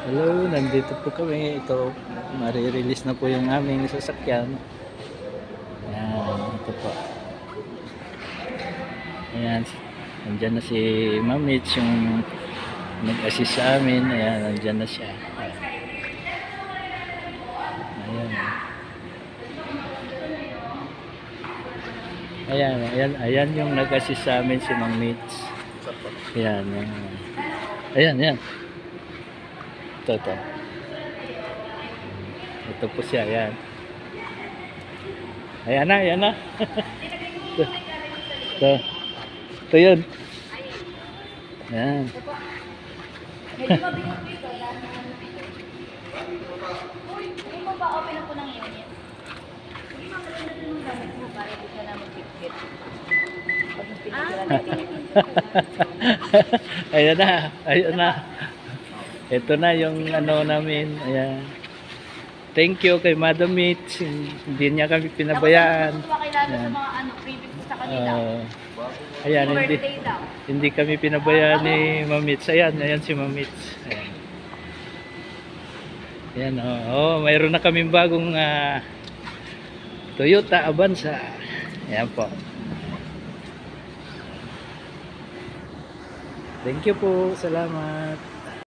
Hello, nandito po kami. Ito, marirelease na po yung aming sasakyan. Ayan, ito po. Ayan, nandyan na si Ma'am Mitch, yung nag-assist sa amin. Ayan, nandyan na siya. Ayan. Ayan, ayan, ayan yung nag-assist sa amin si Ma'am Mitch. Ayan, ayan. Ayan, ayan. Ito. Ito po siya, ayan. Ayan na, ayan na. Ito yun. Ayan. Medyo mabigat dito. Hindi mo ba open na po ng unit? Hindi mo maganda din yung gamit mo para di ka na mag-fit. Ayan na, ayan na. Ito na yung ano namin. Ayan. Thank you kay Madam Mitch. Hindi niya kami pinabayaan. Tapos kakilala sa mga previous sa kanila. Ayan, Birthday daw. hindi kami pinabayaan ni Ma'am Mitch. Ayan, ayan si Ma'am Mitch. Ayan. Ayan, mayroon na kaming bagong Toyota Avanza. Ayan po. Thank you po. Salamat.